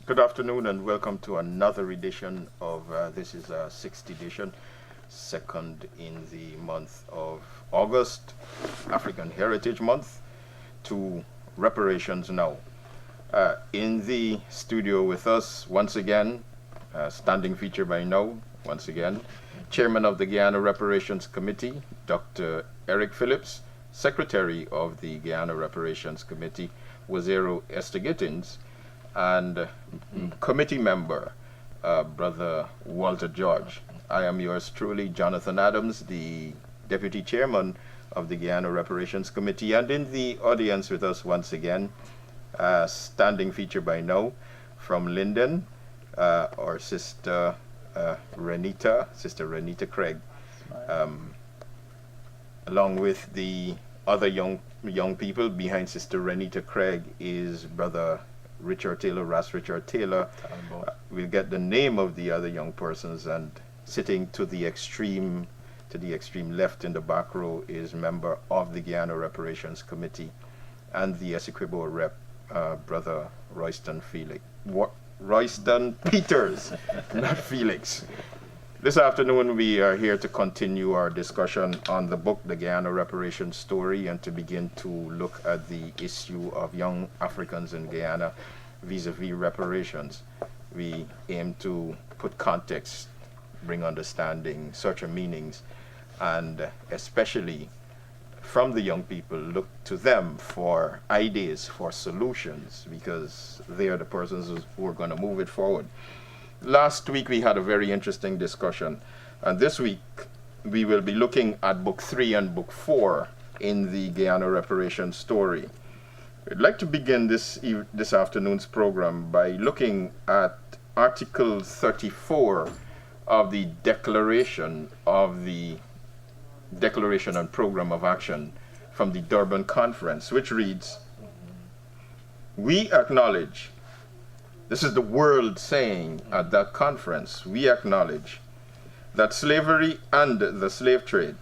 Good afternoon and welcome to another edition of this is our sixth edition, second in the month of August, African Heritage Month, to Reparations Now. In the studio with us once again, standing feature by now, once again, Chairman of the Guyana Reparations Committee, Dr. Eric Phillips, Secretary of the Guyana Reparations Committee, Wazero Estegittins, and committee member, Brother Walter George. I am yours truly, Johnathan Adams, the Deputy Chairman of the Guyana Reparations Committee, and in the audience with us once again, standing feature by now, from Linden, our Sister Renita Craig, along with the other young people. Behind Sister Renita Craig is Brother Richard Taylor, Ras Richard Taylor. We'll get the name of the other young persons, and sitting to the extreme left in the back row is member of the Guyana Reparations Committee and the Essequibo rep, Brother Royston Peters, not Felix. This afternoon we are here to continue our discussion on the book, The Guyana Reparations Story, and to begin to look at the issue of young Africans in Guyana vis-a-vis reparations. We aim to put context, bring understanding, search for meanings, and especially from the young people, look to them for ideas, for solutions, because they are the persons who are going to move it forward. Last week we had a very interesting discussion, and this week we will be looking at Book 3 and Book 4 in the Guyana Reparations Story. I'd like to begin this afternoon's program by looking at Article 34 of the Declaration and Program of Action from the Durban Conference, which reads, "We acknowledge," this is the world saying at that conference, "we acknowledge that slavery and the slave trade,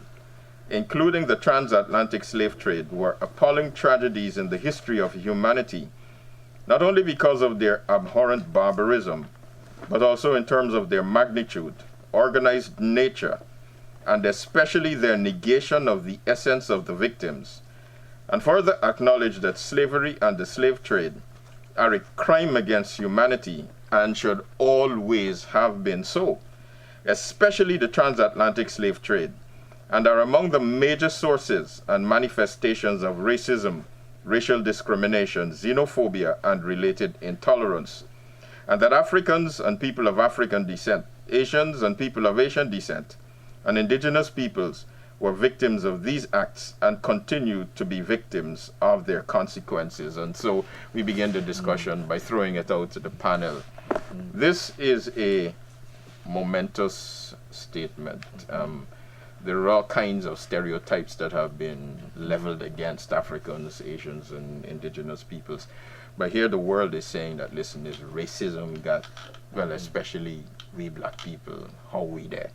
including the transatlantic slave trade, were appalling tragedies in the history of humanity, not only because of their abhorrent barbarism, but also in terms of their magnitude, organized nature, and especially their negation of the essence of the victims, and further acknowledge that slavery and the slave trade are a crime against humanity and should always have been so, especially the transatlantic slave trade, and are among the major sources and manifestations of racism, racial discrimination, xenophobia, and related intolerance, and that Africans and people of African descent, Asians and people of Asian descent, and indigenous peoples were victims of these acts and continue to be victims of their consequences." And so we begin the discussion by throwing it out to the panel. This is a momentous statement. There are all kinds of stereotypes that have been leveled against Africans, Asians, and indigenous peoples. But here the world is saying that, listen, this racism got, well, especially we black people, how we there?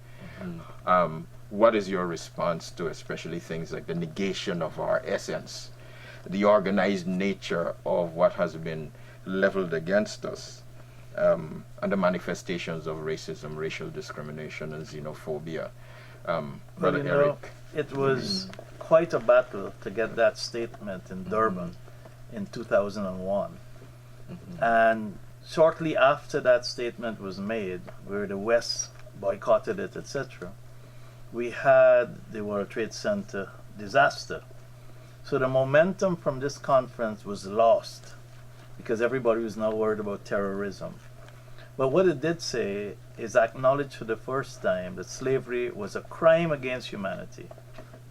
What is your response to especially things like the negation of our essence, the organized nature of what has been leveled against us, and the manifestations of racism, racial discrimination, and xenophobia? Brother Eric. It was quite a battle to get that statement in Durban in 2001. And shortly after that statement was made, where the West boycotted it, etc., we had the World Trade Center disaster. So the momentum from this conference was lost because everybody was now worried about terrorism. But what it did say is acknowledge for the first time that slavery was a crime against humanity,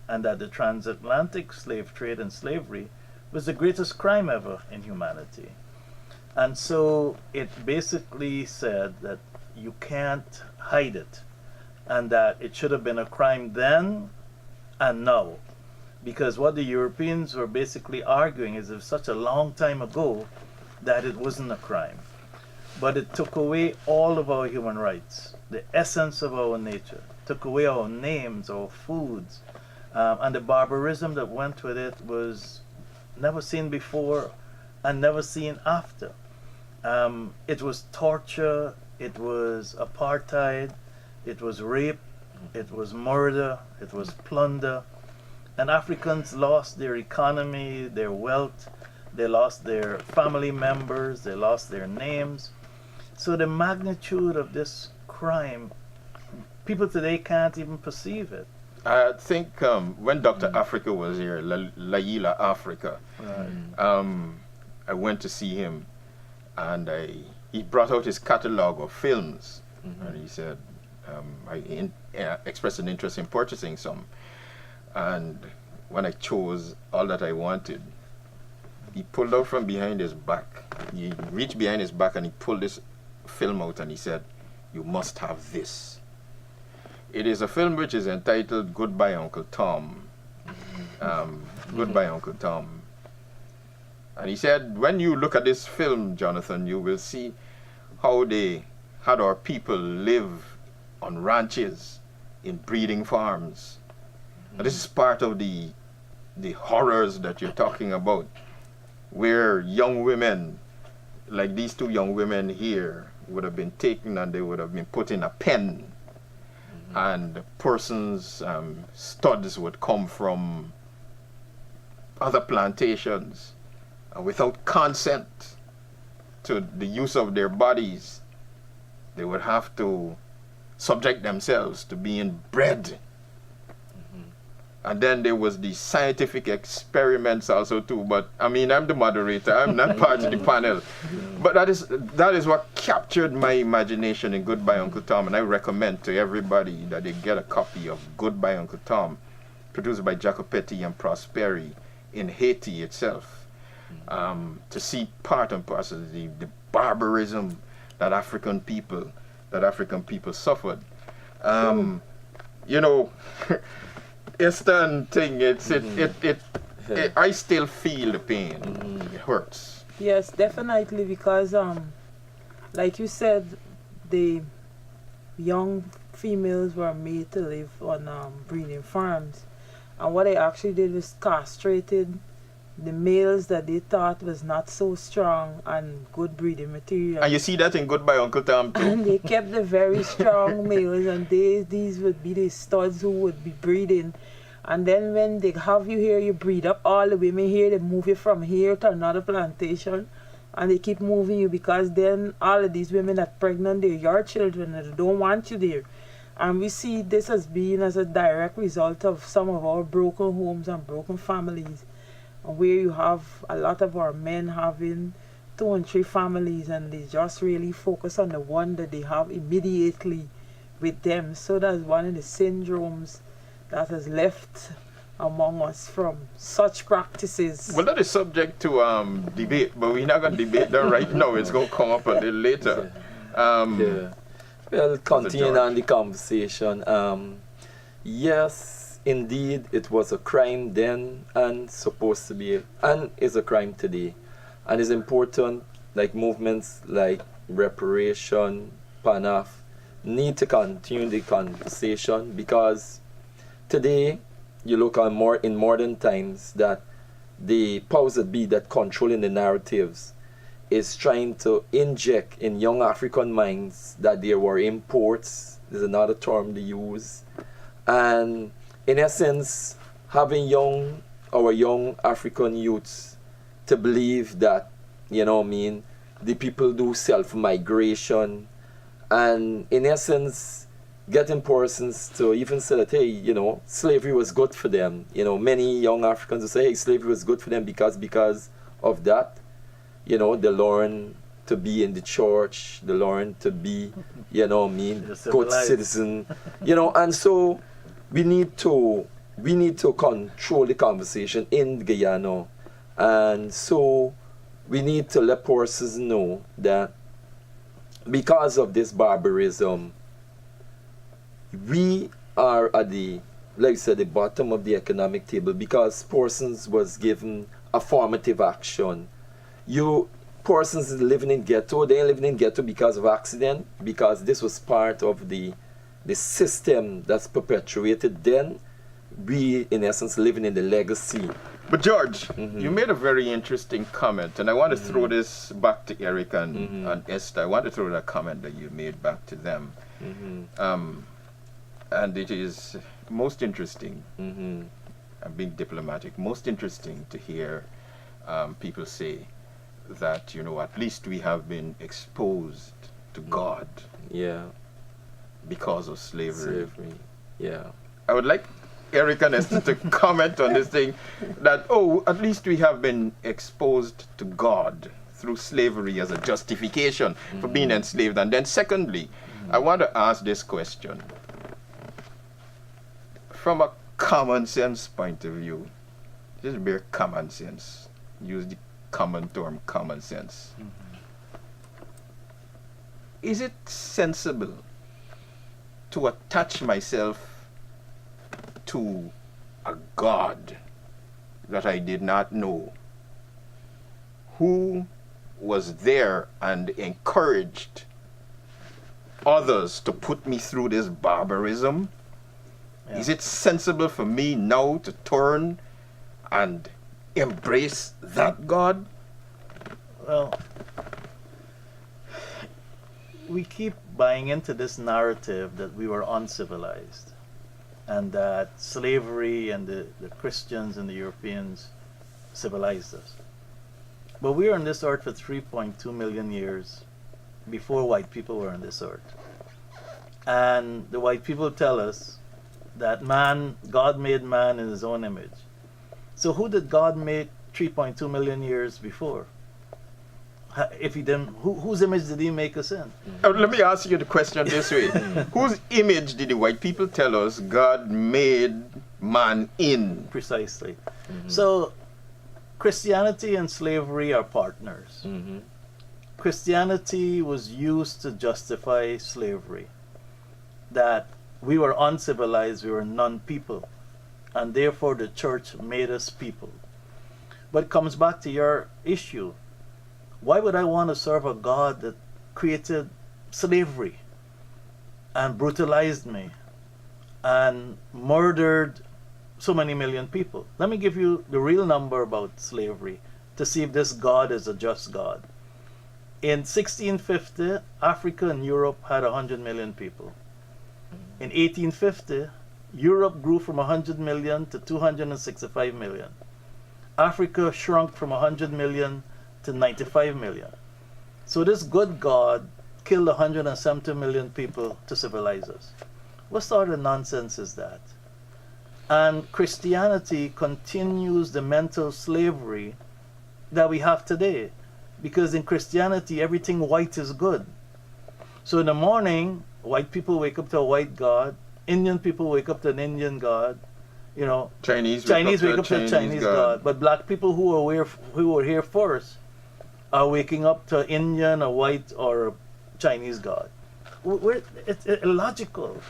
and that the transatlantic slave trade and slavery was the greatest crime ever in humanity. And so it basically said that you can't hide it, and that it should have been a crime then and now. Because what the Europeans were basically arguing is it was such a long time ago that it wasn't a crime. But it took away all of our human rights, the essence of our nature, took away our names, our foods, and the barbarism that went with it was never seen before and never seen after. It was torture, it was apartheid, it was rape, it was murder, it was plunder. And Africans lost their economy, their wealth, they lost their family members, they lost their names. So the magnitude of this crime, people today can't even perceive it. I think when Dr. Africa was here, Laila Africa, I went to see him, and he brought out his catalog of films, and he said, I expressed an interest in purchasing some. And when I chose all that I wanted, he pulled out from behind his back. He reached behind his back and he pulled this film out and he said, "You must have this." It is a film which is entitled Goodbye Uncle Tom. Goodbye Uncle Tom. And he said, when you look at this film, Jonathan, you will see how they had our people live on ranches, in breeding farms. And this is part of the horrors that you're talking about, where young women, like these two young women here, would have been taken and they would have been put in a pen. And the person's studs would come from other plantations, and without consent to the use of their bodies, they would have to subject themselves to being bred. And then there was the scientific experiments also too, but I mean, I'm the moderator, I'm not part of the panel. But that is what captured my imagination in Goodbye Uncle Tom, and I recommend to everybody that they get a copy of Goodbye Uncle Tom, produced by Jacopetti and Prosperi in Haiti itself, to see part and parcel of the barbarism that African people suffered. You know, Eastern thing, I still feel the pain. It hurts. Yes, definitely, because like you said, the young females were made to live on breeding farms, and what they actually did was castrated the males that they thought was not so strong and good breeding material. And you see that in Goodbye Uncle Tom too. And they kept the very strong males, and these would be the studs who would be breeding. And then when they have you here, you breed up all the women here, they move you from here to another plantation, and they keep moving you, because then all of these women are pregnant, they're your children, and they don't want you there. And we see this as being as a direct result of some of our broken homes and broken families, where you have a lot of our men having 2 and 3 families, and they just really focus on the one that they have immediately with them. So that's one of the syndromes that has left among us from such practices. Well, that is subject to debate, but we're not going to debate that right now. It's going to come up a little later. Well, continuing on the conversation, yes, indeed, it was a crime then and supposed to be, and is a crime today. And it's important, like movements like reparation, PANAF, need to continue the conversation, because today, you look on in modern times, that the powers that be that controlling the narratives is trying to inject in young African minds that there were imports, there's another term they use, and in essence, having our young African youths to believe that, the people do self-migration, and in essence, getting persons to even say that, hey, slavery was good for them. Many young Africans will say, hey, slavery was good for them because of that. They learn to be in the church, they learn to be, good citizen, and so we need to control the conversation in Guyana, and so we need to let persons know that because of this barbarism, we are at the bottom of the economic table, because persons was given affirmative action. Persons living in ghetto, they ain't living in ghetto because of accident, because this was part of the system that's perpetuated then. We, in essence, living in the legacy But George, you made a very interesting comment, and I want to throw this back to Eric and Esther. I want to throw that comment that you made back to them. And it is most interesting, I'm being diplomatic, most interesting to hear people say that, you know, at least we have been exposed to God because of slavery. Yeah. I would like Eric and Esther to comment on this thing that, oh, at least we have been exposed to God through slavery as a justification for being enslaved. And then secondly, I want to ask this question. From a common sense point of view, just bare common sense, use the common term common sense. Is it sensible to attach myself to a God that I did not know, who was there and encouraged others to put me through this barbarism? Is it sensible for me now to turn and embrace that God? Well, we keep buying into this narrative that we were uncivilized and that slavery and the Christians and the Europeans civilized us. But we were on this earth for 3.2 million years before white people were on this earth. And the white people tell us that God made man in his own image. So who did God make 3.2 million years before? If he didn't, whose image did he make us in? Let me ask you the question this way. Whose image did the white people tell us God made man in? Precisely. So Christianity and slavery are partners. Christianity was used to justify slavery, that we were uncivilized, we were non-people, and therefore the church made us people. But it comes back to your issue. Why would I want to serve a God that created slavery and brutalized me and murdered so many million people? Let me give you the real number about slavery to see if this God is a just God. In 1650, Africa and Europe had 100 million people. In 1850, Europe grew from 100 million to 265 million. Africa shrunk from 100 million to 95 million. So this good God killed 170 million people to civilize us. What sort of nonsense is that? And Christianity continues the mental slavery that we have today. Because in Christianity, everything white is good. So in the morning, white people wake up to a white God. Indian people wake up to an Indian God. You know, Chinese wake up to a Chinese God. But black people who were here first are waking up to Indian, a white, or a Chinese God. It's illogical.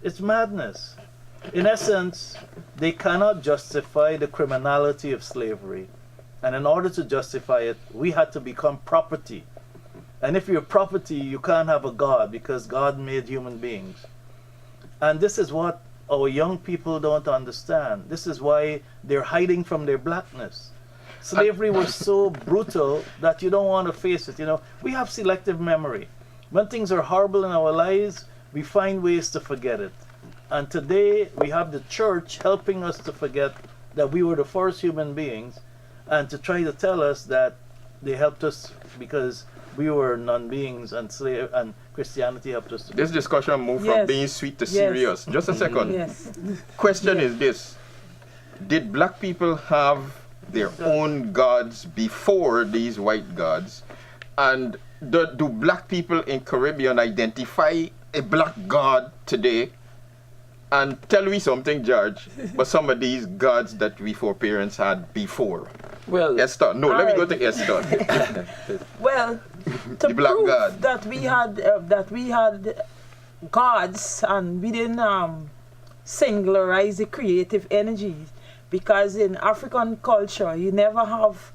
It's madness. In essence, they cannot justify the criminality of slavery. And in order to justify it, we had to become property. And if you're property, you can't have a God because God made human beings. And this is what our young people don't understand. This is why they're hiding from their blackness. Slavery was so brutal that you don't want to face it. You know, we have selective memory. When things are horrible in our lives, we find ways to forget it. And today, we have the church helping us to forget that we were the first human beings and to try to tell us that they helped us because we were non-beings and Christianity helped us. This discussion moved from being sweet to serious. Just a second. Question is this. Did black people have their own gods before these white gods? And do black people in Caribbean identify a black god today? And tell me something, George, but some of these gods that we foreparents had before. Well, Esther. No, let me go to Esther. Well, to The black prove god. that we had gods and we didn't singularize the creative energies, because in African culture you never have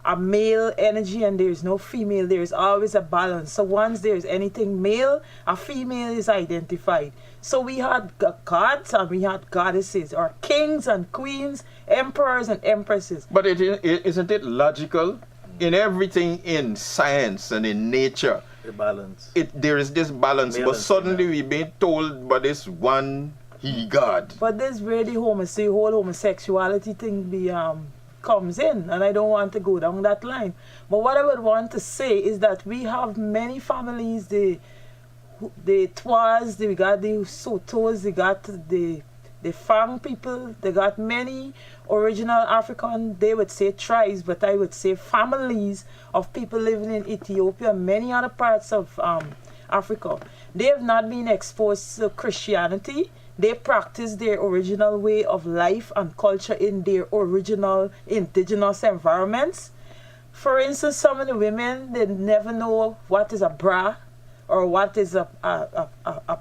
a male energy and there's no female. There's always a balance. So once there's anything male, a female is identified. So we had gods and we had goddesses, or kings and queens, emperors and empresses. But isn't it logical? In everything in science and in nature, The balance. there is this balance, Male but and suddenly female. we're being told by this one he God. But this where the whole homosexuality thing comes in, and I don't want to go down that line. But what I would want to say is that we have many families, the Twas, they got the Sotos, they got the Fang people, they got many original African, they would say tribes, but I would say families of people living in Ethiopia and many other parts of Africa. They have not been exposed to Christianity. They practice their original way of life and culture in their original indigenous environments. For instance, some of the women, they never know what is a bra or what is a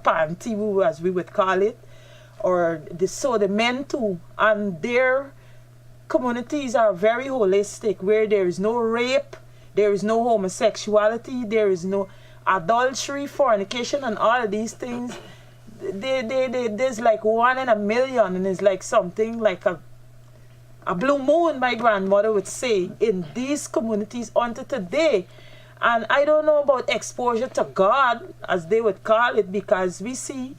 panty, as we would call it, or the men too. And their communities are very holistic, where there is no rape, there is no homosexuality, there is no adultery, fornication, and all of these things. There's like 1 in a million, and it's like something like a blue moon, my grandmother would say, in these communities until today. And I don't know about exposure to God, as they would call it, because we see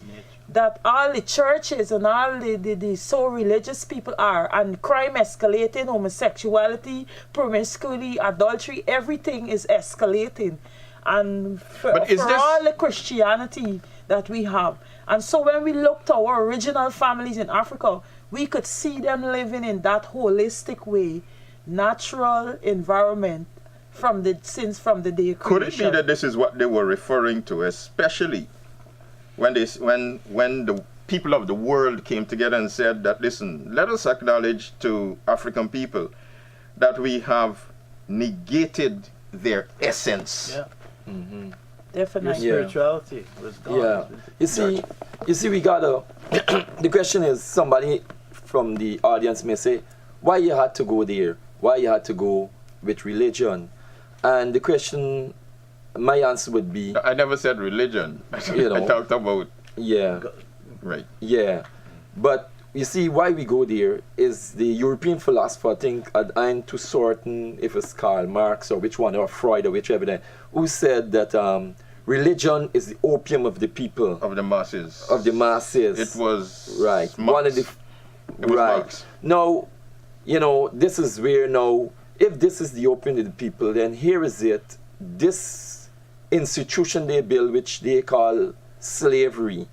that all the churches and all the so religious people are, and crime escalating, homosexuality, promiscuity, adultery, everything is escalating. And for all the Christianity that we have. And so when we look to our original families in Africa, we could see them living in that holistic way, natural environment since from the day of creation. Could it be that this is what they were referring to, especially when the people of the world came together and said that, listen, let us acknowledge to African people that we have negated their essence. Yeah. Mm-hmm. Definitely. Your spirituality was gone. Yeah. You see, we gotta. The question is, somebody from the audience may say, why you had to go there? Why you had to go with religion? And the question, my answer would be, I never said religion. You know, I talked about right. Yeah. But you see, why we go there is the European philosopher, I think, I'm too certain if it's Karl Marx or which one, or Freud or whichever, who said that religion is the opium of the people. Of the masses. Of the masses. It was right. Marx. One of the it was right. Marx. Now, you know, this is where now, if this is the opium of the people, then here is it. This institution they build, which they call slavery,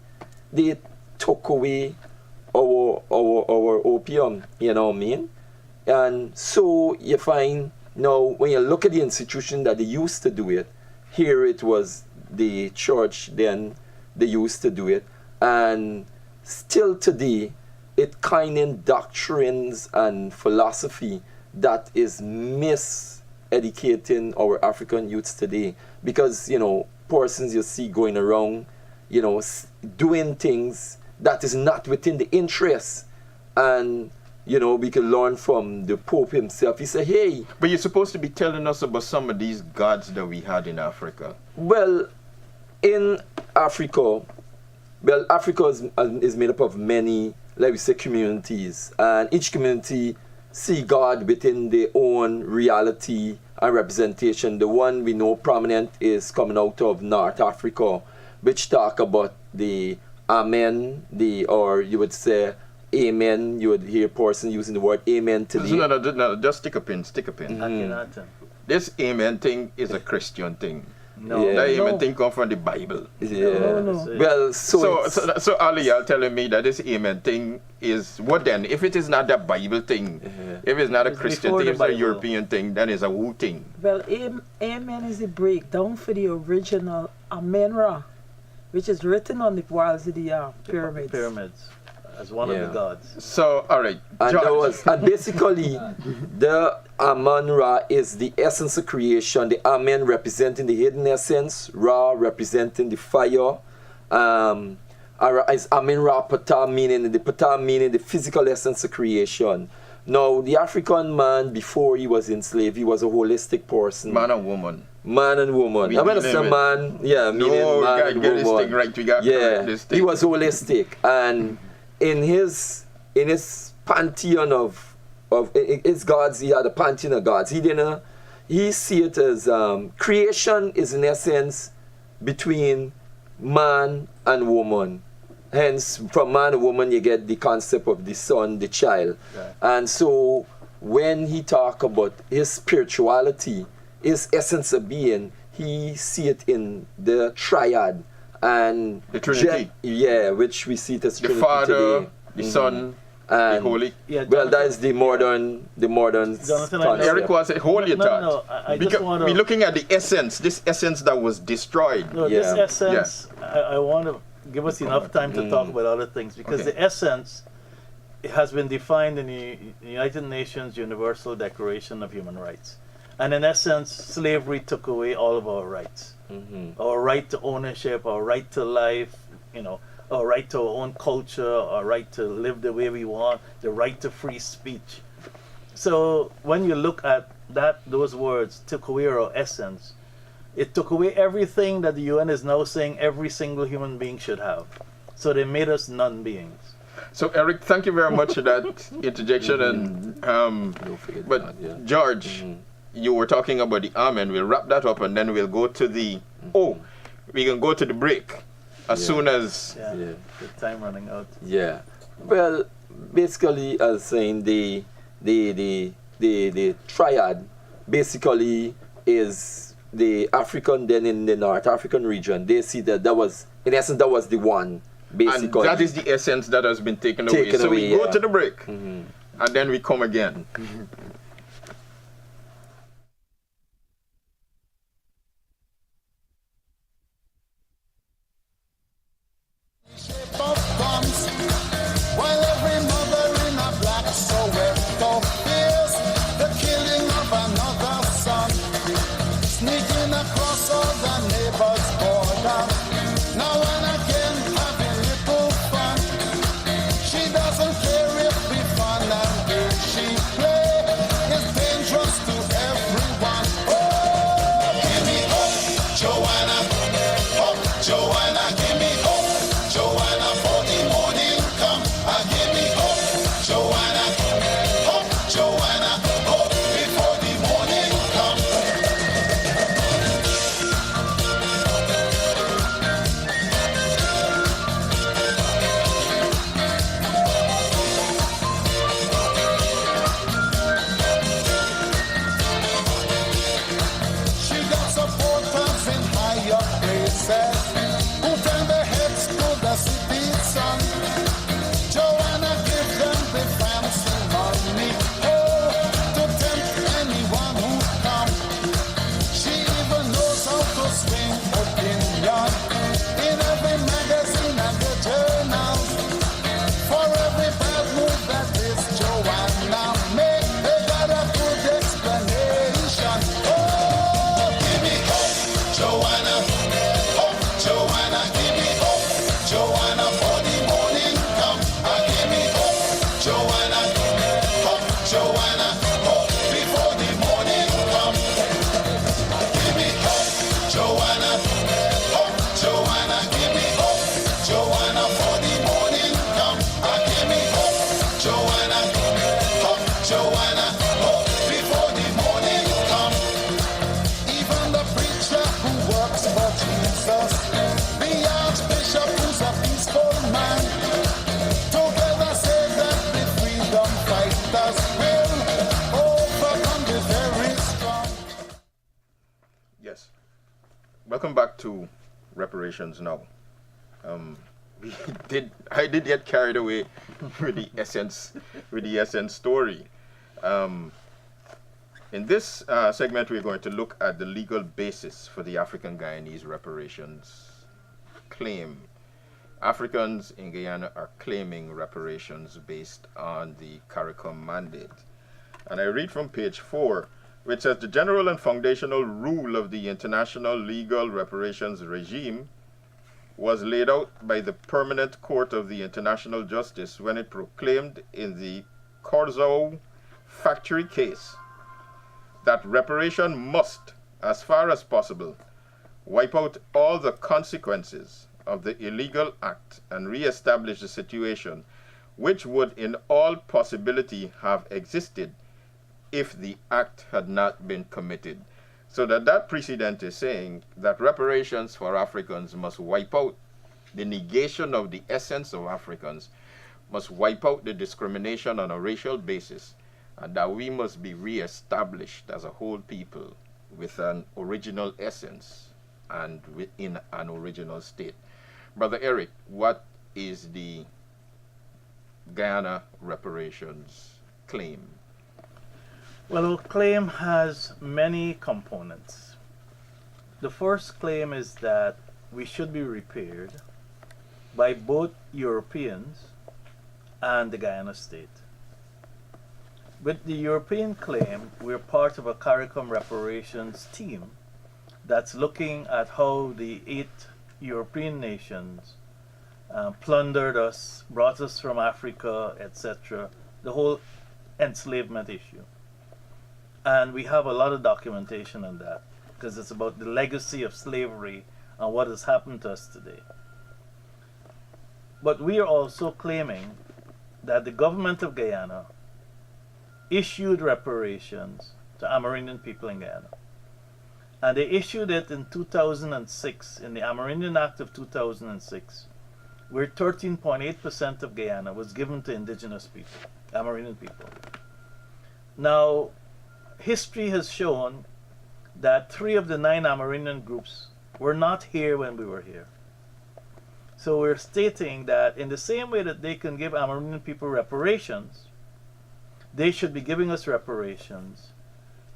they took away our opium, you know what I mean? And so you find now when you look at the institution that they used to do it, here it was the church, then they used to do it, and still today it kind of doctrines and philosophy that is miseducating our African youths today, because, you know, persons you see going around, you know, doing things that is not within the interest. And, you know, we can learn from the Pope himself. He said, hey. But you're supposed to be telling us about some of these gods that we had in Africa. Well, in Africa, Africa is made up of many, like we say, communities. And each community see God within their own reality and representation. The one we know prominent is coming out of North Africa, which talk about the Amen, or you would say Amen. You would hear a person using the word Amen today. No, just stick a pin. Akhenaten. This Amen thing is a Christian thing. No. Yeah. That Amen thing come from the Bible. Yeah. No. Well, So Ali, you're telling me that this Amen thing is what then? If it is not a Bible thing, if it's not a It's Christian before thing, the it's a Bible. European thing, then it's a woo thing. Well, Amen is a breakdown for the original Amen-Ra, which is written on the walls of the pyramids. Pyramids as one of the gods. So, all right. And basically, the Amun-Ra is the essence of creation. The Amen representing the hidden essence, Ra representing the fire. Is Amen-Ra Ptah meaning the physical essence of creation. Now, the African man, before he was enslaved, he was a holistic person. Man and woman. Man and woman. I mean, it's a man, yeah, meaning No, man we and gotta get this woman. thing right. We got Yeah, this thing. he was holistic, and in his pantheon of his gods, he had a pantheon of gods. He see it as creation is in essence between man and woman. Hence, from man and woman, you get the concept of the son, the child. Right. And so, when he talk about his spirituality, his essence of being, he see it in the triad and The Trinity. which we see it as The Trinity Father, today. the Son, the And Holy. Yeah, well, that Jonathan- is the modern Jonathan, I know- concept. Eric was a holy No, thought. no, I just Because wanna- we're looking at the essence, this essence that was destroyed. No, Yeah. this essence, I want to give us enough time to talk about other things, because Okay. the essence, it has been defined in the United Nations Universal Declaration of Human Rights. And in essence, slavery took away all of our rights. Our right to ownership, our right to life, our right to our own culture, our right to live the way we want, the right to free speech. So when you look at those words, took away our essence, it took away everything that the UN is now saying every single human being should have. So they made us non-beings. So Eric, thank you very much for that interjection. And Don't forget but that, yeah. George, you were talking about the amen. We'll wrap that up and then we'll go to the we can go to the break as Yeah. soon as Yeah. Yeah. The time running out. Yeah. Well, basically, as saying the triad basically is the African, then in the North African region. They see that was, in essence, that was the one. Basically, and that is the essence that has been taken away. Taken So we away, go yeah. to the break and then we come again. While every mother in a black Soweto fears the killing of another son, sneaking across all the neighbors' border. Now and again having little fun. She doesn't care if we fun and if she play. It's dangerous to everyone. Oh, give me hope, Joanna. Hope, Joanna, give me hope, Joanna, for the morning come. Give me hope, Joanna. Hope, Joanna. Hope before the morning come. She got supporters in higher places who turn their heads to the city sun. Joanna give them the fancy money, to tempt anyone who come. She even knows how to swing opinion in every magazine and the journal. For every bad move that this Joanna make, they got a good explanation. Oh, give me hope, Joanna. Hope, Joanna, give me hope, Joanna, for the morning come. Give me hope, Joanna. Hope, Joanna, hope before the morning come. Give me hope, Joanna. Hope, Joanna, give me hope, Joanna, for the morning come. Give me hope, Joanna. Hope, Joanna, hope before the morning come. Even the preacher who works for Jesus, the archbishop who's a peaceful man, together say that the freedom fighters will overcome the very strong. Yes. Welcome back to Reparations Now. I did get carried away with the essence story. In this segment, we're going to look at the legal basis for the African Guyanese reparations claim. Africans in Guyana are claiming reparations based on the CARICOM mandate. And I read from page 4, which says the general and foundational rule of the international legal reparations regime was laid out by the Permanent Court of the International Justice when it proclaimed in the Corzo factory case that reparation must, as far as possible, wipe out all the consequences of the illegal act and re-establish the situation which would in all possibility have existed if the act had not been committed. So that precedent is saying that reparations for Africans must wipe out the negation of the essence of Africans, must wipe out the discrimination on a racial basis, and that we must be re-established as a whole people with an original essence and within an original state. Brother Eric, what is the Guyana reparations claim? Well, our claim has many components. The first claim is that we should be repaired by both Europeans and the Guyana state. With the European claim, we're part of a CARICOM reparations team that's looking at how the 8 European nations plundered us, brought us from Africa, etc., the whole enslavement issue. And we have a lot of documentation on that because it's about the legacy of slavery and what has happened to us today. But we are also claiming that the government of Guyana issued reparations to Amerindian people in Guyana. And they issued it in 2006, in the Amerindian Act of 2006, where 13.8% of Guyana was given to indigenous people, Amerindian people. Now, history has shown that 3 of the 9 Amerindian groups were not here when we were here. So we're stating that in the same way that they can give Amerindian people reparations, they should be giving us reparations.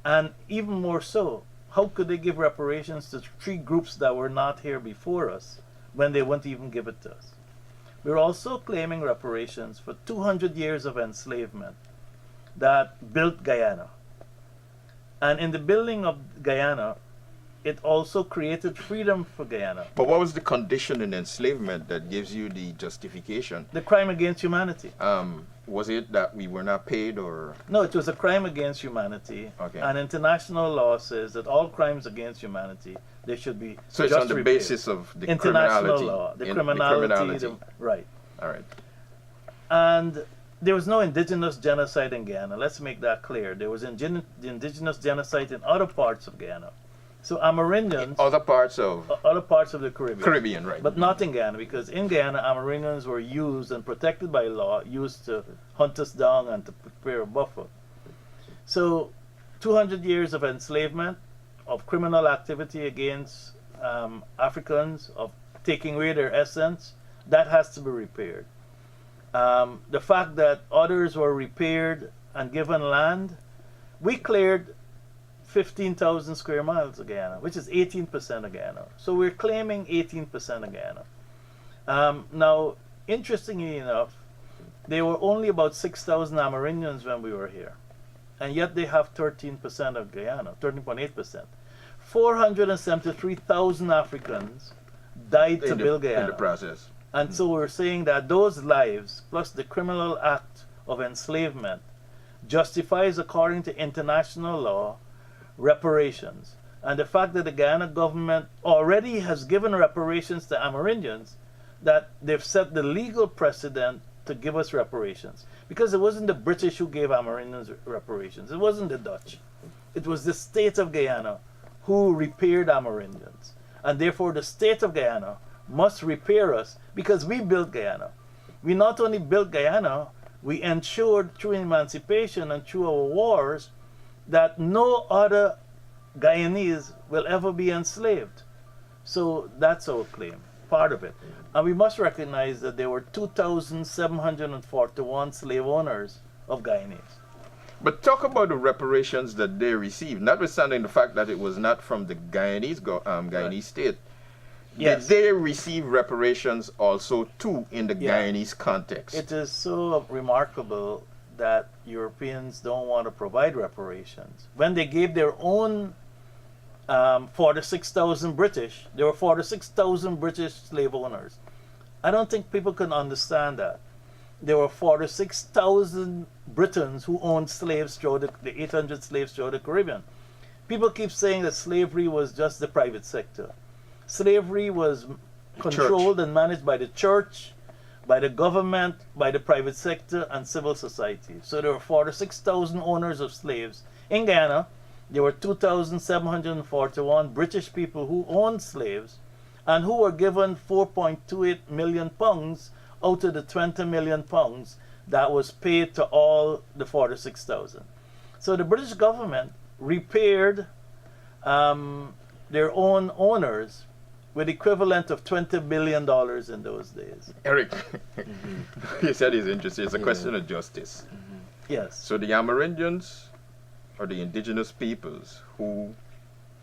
And even more so, how could they give reparations to 3 groups that were not here before us when they won't even give it to us? We're also claiming reparations for 200 years of enslavement that built Guyana. And in the building of Guyana, it also created freedom for Guyana. But what was the condition in enslavement that gives you the justification? The crime against humanity. Was it that we were not paid, or? No, it was a crime against humanity. Okay. And international law says that all crimes against humanity, they should be So it's just on the repaid. basis of the International criminality. law, the in- criminality, right. All right. And there was no indigenous genocide in Guyana. Let's make that clear. There was indigenous genocide in other parts of Guyana. So Amerindians, Other parts of other parts of the Caribbean. Caribbean, right? But not in Guyana, because in Guyana, Amerindians were used and protected by law, used to hunt us down and to prepare a buffer. So 200 years of enslavement, of criminal activity against Africans, of taking away their essence, that has to be repaired. The fact that others were repaired and given land, we cleared 15,000 square miles of Guyana, which is 18% of Guyana. So we're claiming 18% of Guyana. Now, interestingly enough, there were only about 6,000 Amerindians when we were here. And yet they have 13% of Guyana, 13.8%. 473,000 Africans died to build Guyana. In the process. And so we're saying that those lives, plus the criminal act of enslavement, justifies, according to international law, reparations. And the fact that the Guyana government already has given reparations to Amerindians, that they've set the legal precedent to give us reparations. Because it wasn't the British who gave Amerindians reparations. It wasn't the Dutch. It was the state of Guyana who repaired Amerindians. And therefore the state of Guyana must repair us because we built Guyana. We not only built Guyana, we ensured through emancipation and through our wars that no other Guyanese will ever be enslaved. So that's our claim, part of it. And we must recognize that there were 2,741 slave owners of Guyanese. But talk about the reparations that they received, notwithstanding the fact that it was not from the Guyanese state. Yes. Did they receive reparations also too in the Guyanese context? It is so remarkable that Europeans don't want to provide reparations. When they gave their own 46,000 British, there were 46,000 British slave owners. I don't think people can understand that. there were 46,000 Britons who owned slaves throughout the 800 slaves throughout the Caribbean. People keep saying that slavery was just the private sector. Slavery was controlled and managed by the church, by the government, by the private sector, and civil society. So there were 46,000 owners of slaves. In Guyana, there were 2,741 British people who owned slaves and who were given 4.28 million pounds out of the 20 million pounds that was paid to all the 46,000. So the British government repaired their own owners with equivalent of $20 billion in those days. Eric, you said it's interesting. It's a question of justice. Yes. So the Amerindians are the indigenous peoples who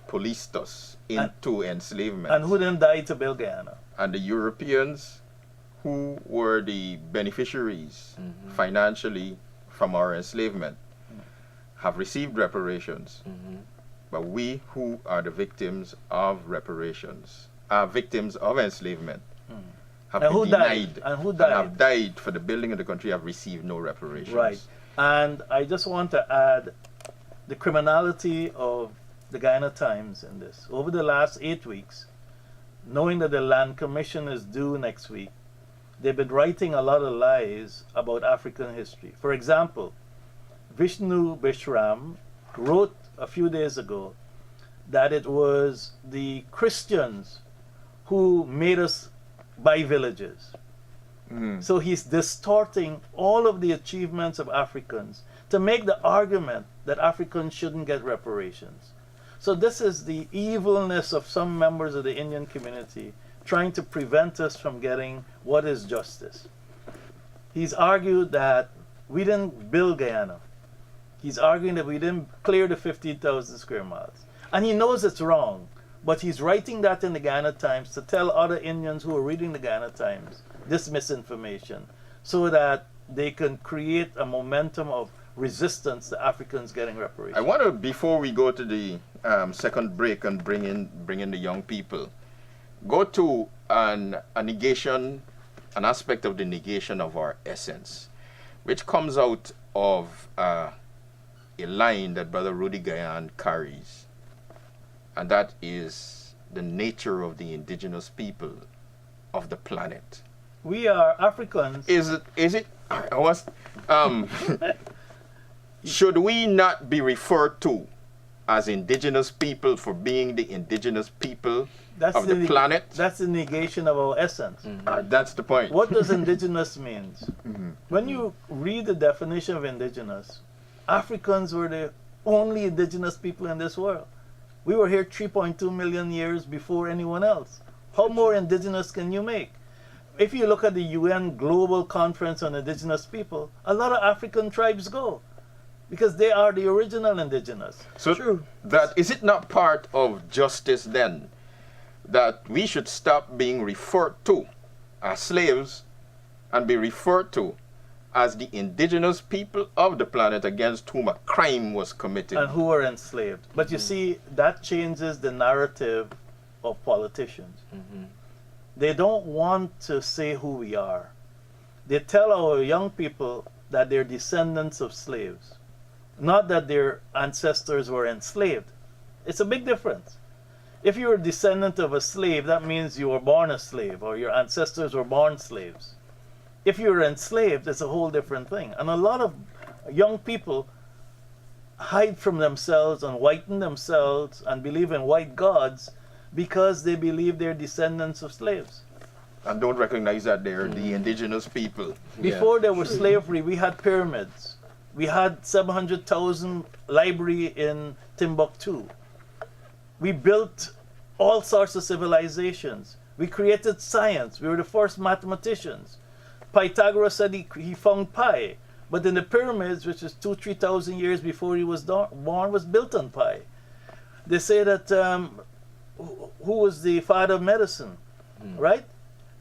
policed us into enslavement. And who then died to build Guyana. And the Europeans who were the beneficiaries financially from our enslavement have received reparations. But we who are the victims of reparations, are victims of enslavement, have And been who denied died? And who died? have died for the building of the country, have received no reparations. Right. And I just want to add the criminality of the Guyana Times in this. Over the last 8 weeks, knowing that the Land Commission is due next week, they've been writing a lot of lies about African history. For example, Vishnu Bishram wrote a few days ago that it was the Christians who made us buy villages. So he's distorting all of the achievements of Africans to make the argument that Africans shouldn't get reparations. So this is the evilness of some members of the Indian community trying to prevent us from getting what is justice. He's argued that we didn't build Guyana. He's arguing that we didn't clear the 15,000 square miles. And he knows it's wrong, but he's writing that in the Guyana Times to tell other Indians who are reading the Guyana Times this misinformation so that they can create a momentum of resistance to Africans getting reparations. I want to, before we go to the second break and bring in the young people, go to a negation, an aspect of the negation of our essence, which comes out of a line that Brother Rudy Guyan carries, and that is the nature of the indigenous people of the planet. We are Africans. Is it? I was. Should we not be referred to as indigenous people for being the indigenous people of the planet? That's the negation of our essence. That's the point. What does indigenous means? When you read the definition of indigenous, Africans were the only indigenous people in this world. We were here 3.2 million years before anyone else. How more indigenous can you make? If you look at the UN Global Conference on Indigenous People, a lot of African tribes go because they are the original indigenous. So True. that is it not part of justice then that we should stop being referred to as slaves and be referred to as the indigenous people of the planet against whom a crime was committed? And who were enslaved. But you see, that changes the narrative of politicians. They don't want to say who we are. They tell our young people that they're descendants of slaves, not that their ancestors were enslaved. It's a big difference. If you're a descendant of a slave, that means you were born a slave or your ancestors were born slaves. If you're enslaved, it's a whole different thing. And a lot of young people hide from themselves and whiten themselves and believe in white gods because they believe they're descendants of slaves. And don't recognize that they're the indigenous people. Before there was slavery, we had pyramids. We had 700,000 library in Timbuktu. We built all sorts of civilizations. We created science. We were the first mathematicians. Pythagoras said he found pi, but in the pyramids, which is 2,000-3,000 years before he was born, was built on pi. They say that who was the father of medicine, right?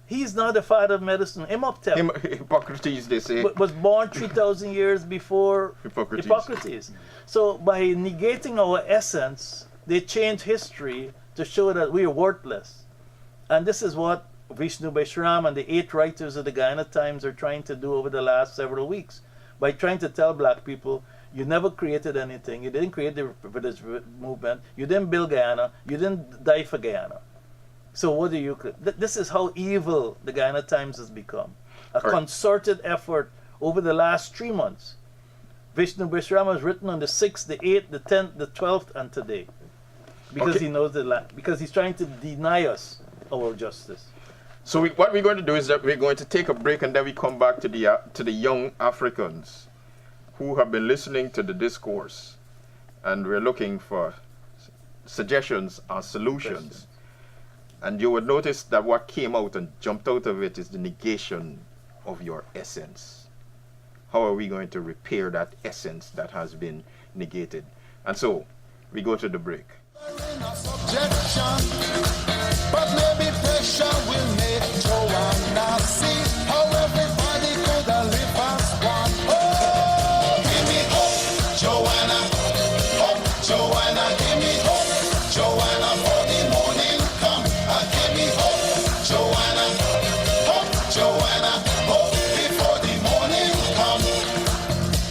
He's not the father of medicine. Imhotep Hippocrates, they say. was born 3,000 years before Hippocrates. So by negating our essence, they change history to show that we are worthless. And this is what Vishnu Beshram and the 8 writers of the Guyana Times are trying to do over the last several weeks, by trying to tell black people, you never created anything, you didn't create the village movement, you didn't build Guyana, you didn't die for Guyana. So what do you... This is how evil the Guyana Times has become. A concerted effort over the last 3 months. Vishnu Beshram has written on the 6th, the 8th, the 10th, the 12th, and today. Because he knows the land. Because he's trying to deny us our justice. So what we're going to do is that we're going to take a break, and then we come back to the young Africans who have been listening to the discourse, and we're looking for suggestions or solutions. And you would notice that what came out and jumped out of it is the negation of your essence. How are we going to repair that essence that has been negated? And so we go to the break. But maybe pressure will make Joanna see how everybody could have lived as one. Oh, give me hope, Joanna. Hope, Joanna, give me hope, Joanna, for the morning come. Give me hope, Joanna. Hope, Joanna, hope before the morning come.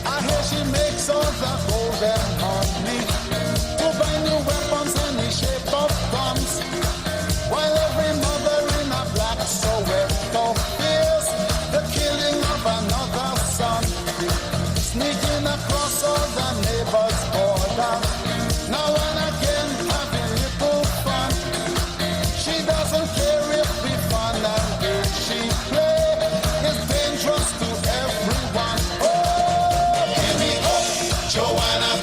I hear she makes all the golden money to buy new weapons in the shape of guns. While every mother in a black Soweto fears the killing of another son, sneaking across all the neighbors' border, now and again having little fun. She doesn't care if the fun and game she play is dangerous to everyone. Oh, give me hope, Joanna.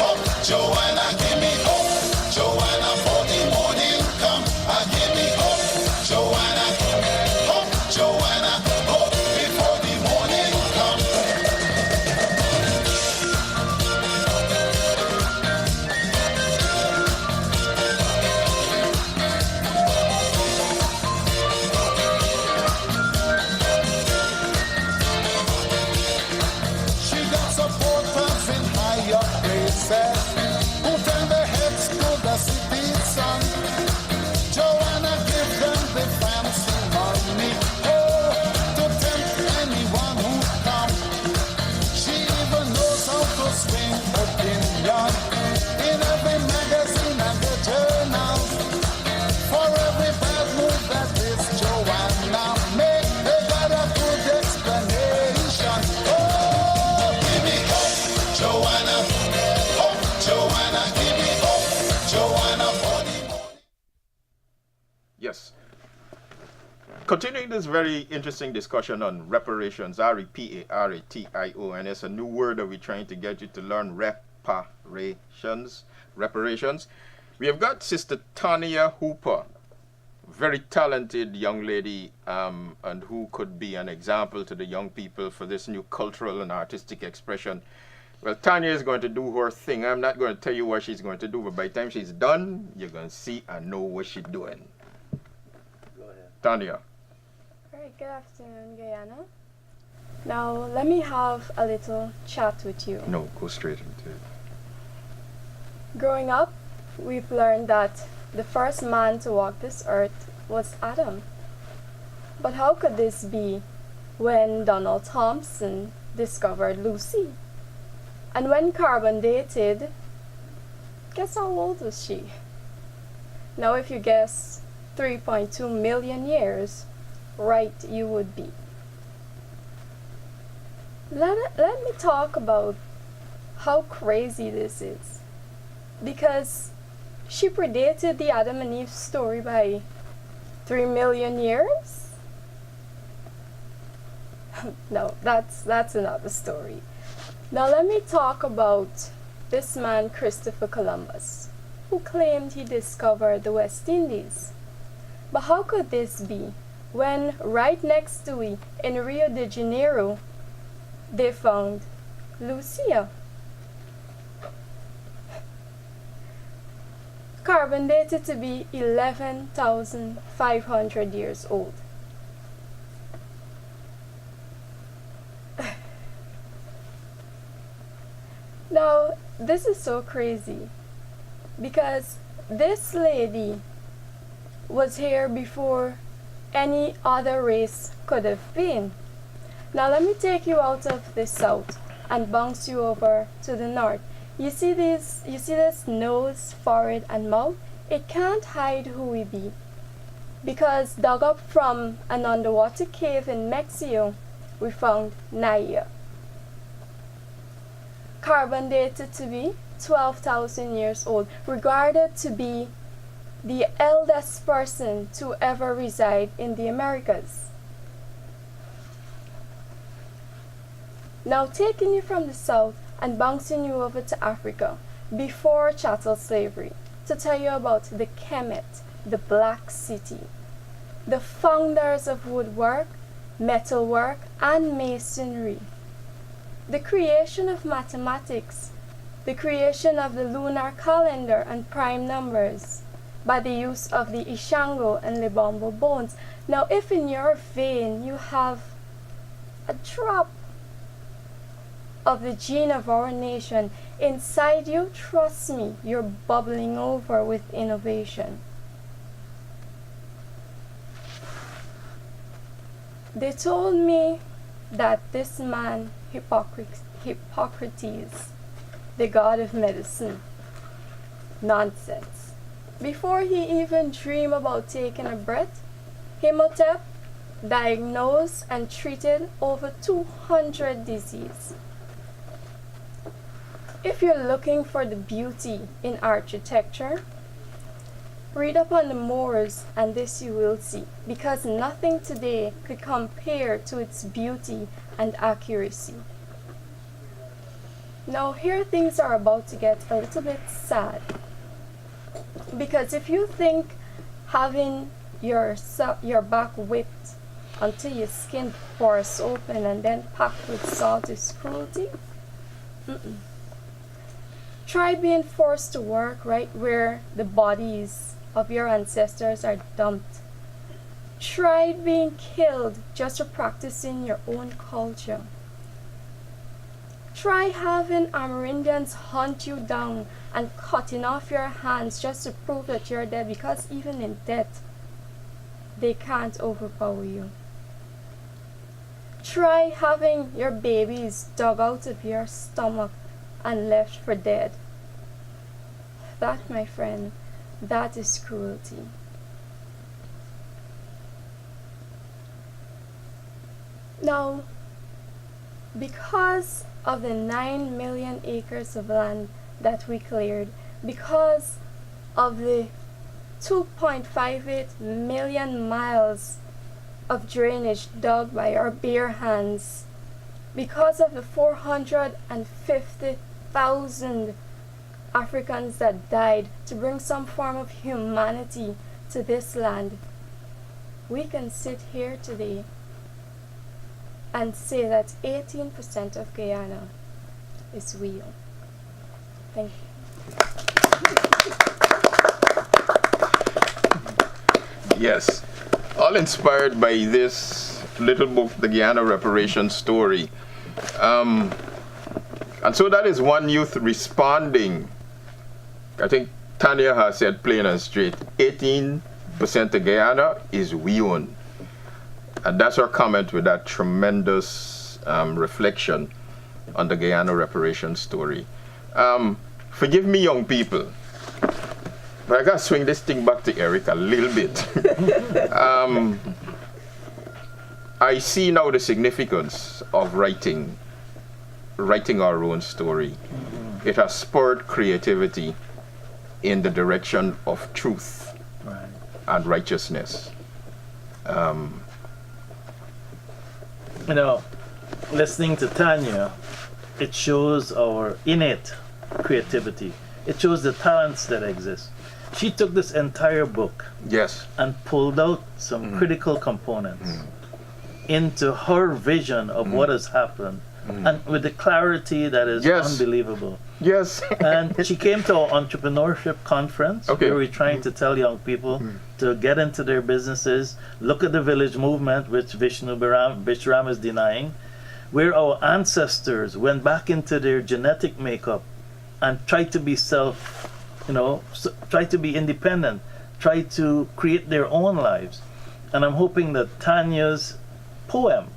Hope, Joanna, give me hope, Joanna, for the morning come. Give me hope, Joanna. Hope, Joanna, hope before the morning come. She got supporters in higher places who turn their heads to the city sun. Joanna give them the fancy money, oh, to tempt anyone who come. She even knows how to swing opinion in every magazine and the journal. For every bad move that this Joanna make, they got a good explanation. Oh, give me hope, Joanna. Hope, Joanna, give me hope, Joanna, for the morning. Yes. Continuing this very interesting discussion on reparations, R-E-P-A-R-A-T-I-O-N. It's a new word that we're trying to get you to learn, reparations. Reparations. We have got Sister Tonya Hooper, very talented young lady, and who could be an example to the young people for this new cultural and artistic expression. Well, Tonya is going to do her thing. I'm not going to tell you what she's going to do, but by the time she's done, you're going to see and know what she's doing. Go ahead. Tonya. Alright, good afternoon, Guyana. Now, let me have a little chat with you. No, go straight into it. Growing up, we've learned that the first man to walk this earth was Adam. But how could this be when Donald Thompson discovered Lucy? And when carbon dated, guess how old was she? Now, if you guess 3.2 million years, right you would be. Let me talk about how crazy this is. Because she predated the Adam and Eve story by 3 million years? No, that's another story. Now let me talk about this man Christopher Columbus, who claimed he discovered the West Indies. But how could this be when right next to it in Rio de Janeiro they found Lucia? Carbon dated to be 11,500 years old. Now, this is so crazy because this lady was here before any other race could have been. Now let me take you out of the south and bounce you over to the north. You see this nose, forehead and mouth? It can't hide who we be. Because dug up from an underwater cave in Mexico, we found Naya. Carbon dated to be 12,000 years old, regarded to be the eldest person to ever reside in the Americas. Now taking you from the south and bouncing you over to Africa, before chattel slavery, to tell you about the Kemet, the Black City, the founders of woodwork, metalwork, and masonry, the creation of mathematics, the creation of the lunar calendar and prime numbers, by the use of the Ishango and Lebombo bones. Now, if in your vein you have a drop of the gene of our nation inside you, trust me, you're bubbling over with innovation. They told me that this man, Hippocrates, the god of medicine, nonsense. Before he even dreamed about taking a breath, Imhotep diagnosed and treated over 200 diseases. If you're looking for the beauty in architecture, read up on the Moors and this you will see, because nothing today could compare to its beauty and accuracy. Now here things are about to get a little bit sad, because if you think having your back whipped until your skin bursts open and then packed with salt is cruelty, try being forced to work right where the bodies of your ancestors are dumped. Try being killed just for practicing your own culture. Try having Amerindians hunt you down and cutting off your hands just to prove that you're dead, because even in death, they can't overpower you. Try having your babies dug out of your stomach and left for dead. That, my friend, that is cruelty. Now, because of the 9 million acres of land that we cleared, because of the 2.58 million miles of drainage dug by our bare hands, because of the 450,000 Africans that died to bring some form of humanity to this land, we can sit here today and say that 18% of Guyana is real. Thank you. Yes, all inspired by this little book, The Guyana Reparations Story. And so that is one youth responding. I think Tonya has said plain and straight, 18% of Guyana is we own. And that's our comment with that tremendous reflection on the Guyana Reparations Story. Forgive me, young people, but I gotta swing this thing back to Eric a little bit. I see now the significance of writing our own story. It has spurred creativity in the direction of truth and righteousness. You know, listening to Tonya, it shows our innate creativity. It shows the talents that exist. She took this entire book, Yes. and pulled out some critical components into her vision of what has happened, and with the clarity that is unbelievable. Yes. And she came to our entrepreneurship conference, where we're trying to tell young people to get into their businesses, look at the village movement, which Vishram is denying, where our ancestors went back into their genetic makeup and tried to be try to be independent, try to create their own lives. And I'm hoping that Tanya's poem,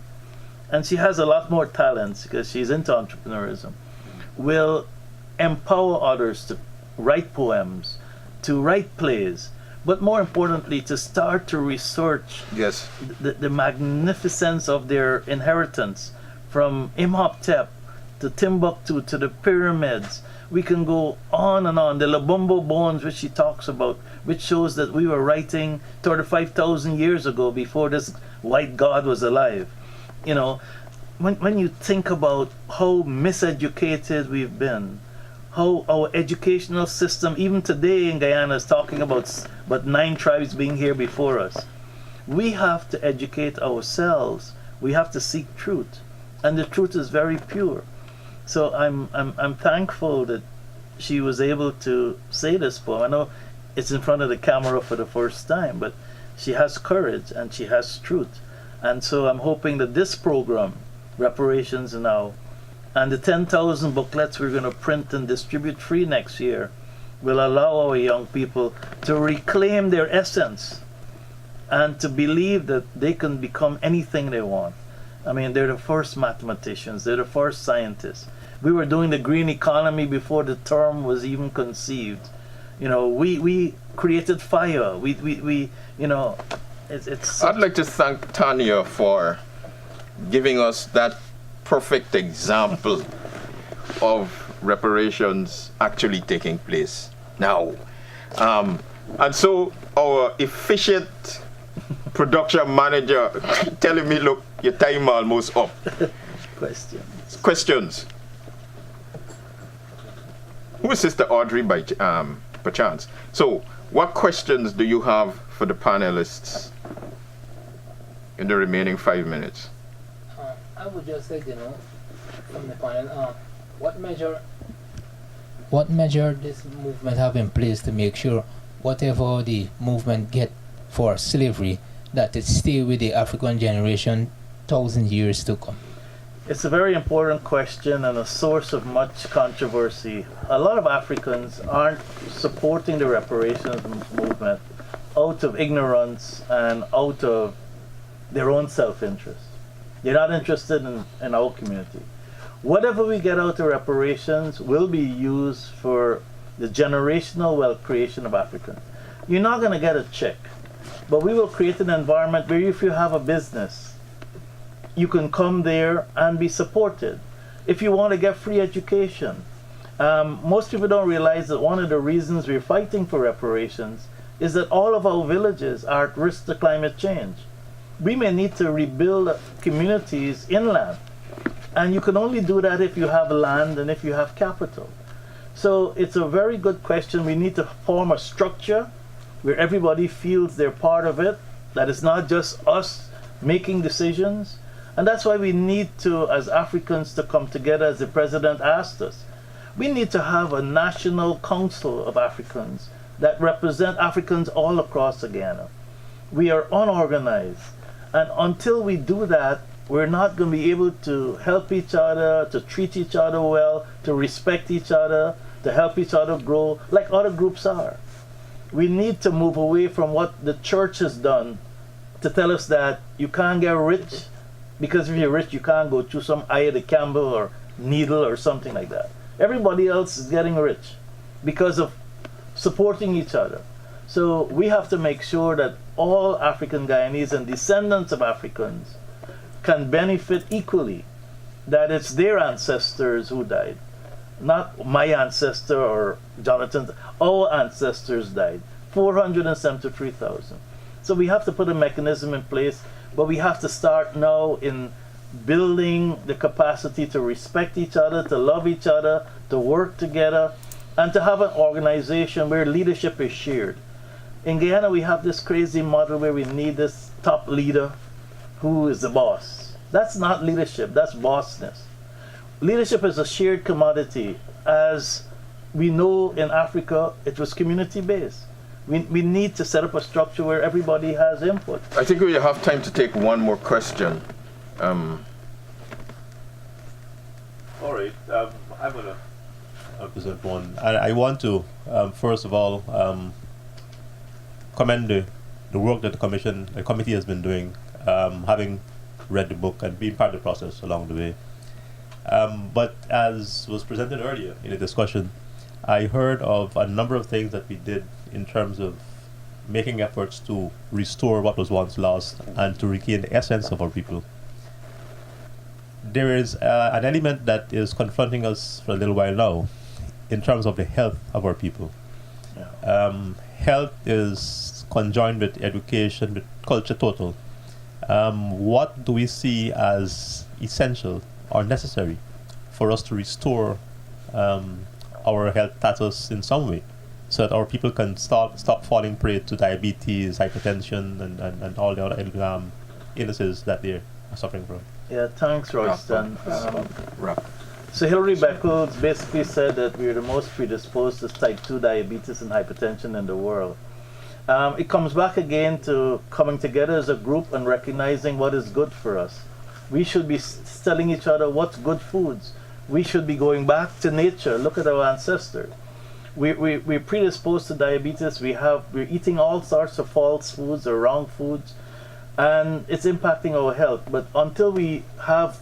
and she has a lot more talents because she's into entrepreneurism, will empower others to write poems, to write plays, but more importantly, to start to research Yes. the magnificence of their inheritance from Imhotep to Timbuktu to the pyramids. We can go on and on. The Lubumbo bones, which she talks about, which shows that we were writing 35,000 years ago before this white god was alive. You know, when you think about how miseducated we've been, how our educational system, even today in Guyana, is talking about 9 tribes being here before us. We have to educate ourselves. We have to seek truth, and the truth is very pure. So I'm thankful that she was able to say this poem. I know it's in front of the camera for the first time, but she has courage and she has truth. And so I'm hoping that this program, Reparations Now, and the 10,000 booklets we're going to print and distribute free next year will allow our young people to reclaim their essence and to believe that they can become anything they want. I mean, they're the first mathematicians, they're the first scientists. We were doing the green economy before the term was even conceived. You know, we created fire. We you know, it's I'd like to thank Tonya for giving us that perfect example of reparations actually taking place now. And so our efficient production manager telling me, look, your time almost up. Questions. Who is Sister Audrey by perchance? So, what questions do you have for the panelists in the remaining 5 minutes? I would just like to know from the panel, what measure this movement have in place to make sure whatever the movement get for slavery, that it stay with the African generation 1,000 years to come? It's a very important question and a source of much controversy. A lot of Africans aren't supporting the reparations movement out of ignorance and out of their own self-interest. They're not interested in our community. Whatever we get out of reparations will be used for the generational wealth creation of Africans. You're not going to get a check, but we will create an environment where if you have a business, you can come there and be supported. If you want to get free education, most people don't realize that one of the reasons we're fighting for reparations is that all of our villages are at risk to climate change. We may need to rebuild communities inland, and you can only do that if you have land and if you have capital. So it's a very good question. We need to form a structure where everybody feels they're part of it, that it's not just us making decisions. And that's why we need to, as Africans, to come together, as the president asked us. We need to have a national council of Africans that represent Africans all across Guyana. We are unorganized. And until we do that, we're not going to be able to help each other, to treat each other well, to respect each other, to help each other grow like other groups are. We need to move away from what the church has done to tell us that you can't get rich, because if you're rich, you can't go through some eye of the camel or needle or something like that. Everybody else is getting rich because of supporting each other. So we have to make sure that all African Guyanese and descendants of Africans can benefit equally, that it's their ancestors who died, not my ancestor or Jonathan's. Our ancestors died, 473,000. So we have to put a mechanism in place, but we have to start now in building the capacity to respect each other, to love each other, to work together, and to have an organization where leadership is shared. In Guyana, we have this crazy model where we need this top leader who is the boss. That's not leadership, that's bossness. Leadership is a shared commodity. As we know in Africa, it was community-based. We need to set up a structure where everybody has input. I think we have time to take one more question. All right, I'm going to present one. I want to, first of all, commend the the work that the committee has been doing, having read the book and being part of the process along the way. But as was presented earlier in the discussion, I heard of a number of things that we did in terms of making efforts to restore what was once lost and to regain the essence of our people. There is an element that is confronting us for a little while now in terms of the health of our people. Health is conjoined with education, with culture total. What do we see as essential or necessary for us to restore our health status in some way, so that our people can stop falling prey to diabetes, hypertension, and all the other illnesses that they are suffering from? Yeah, thanks, Royston. So Hilary Beckles basically said that we're the most predisposed to type 2 diabetes and hypertension in the world. It comes back again to coming together as a group and recognizing what is good for us. We should be telling each other what's good foods. We should be going back to nature. Look at our ancestors. We're predisposed to diabetes. We're eating all sorts of false foods or wrong foods, and it's impacting our health. But until we have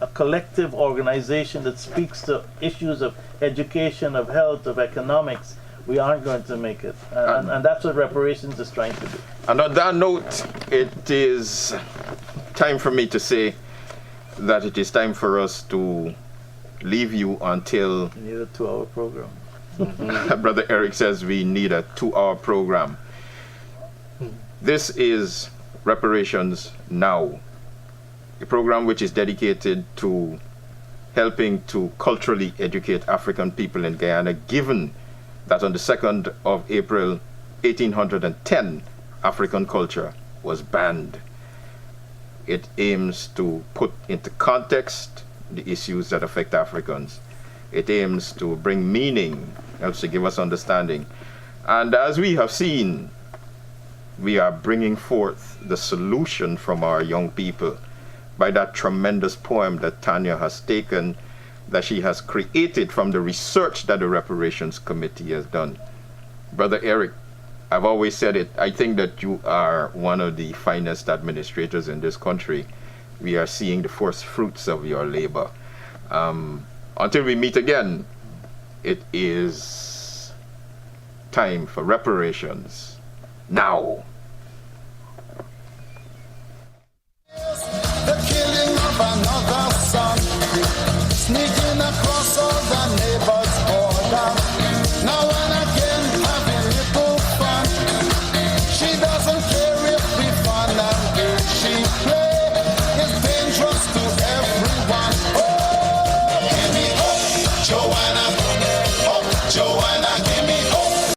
a collective organization that speaks to issues of education, of health, of economics, we aren't going to make it. And that's what reparations is trying to do. And on that note, it is time for me to say that it is time for us to leave you until... We need a 2-hour program. Brother Eric says we need a 2-hour program. This is Reparations Now, a program which is dedicated to helping to culturally educate African people in Guyana, given that on the 2nd of April 1810, African culture was banned. It aims to put into context the issues that affect Africans. It aims to bring meaning, helps to give us understanding. And as we have seen, we are bringing forth the solution from our young people by that tremendous poem that Tonya has taken, that she has created from the research that the Reparations Committee has done. Brother Eric, I've always said it, I think that you are one of the finest administrators in this country. We are seeing the first fruits of your labor. Until we meet again, it is time for reparations now. The killing of another son, sneaking across all the neighbors' border. Now and again having little fun. She doesn't care if we fun and if she play. It's dangerous to everyone. Oh, give me up, Joanna.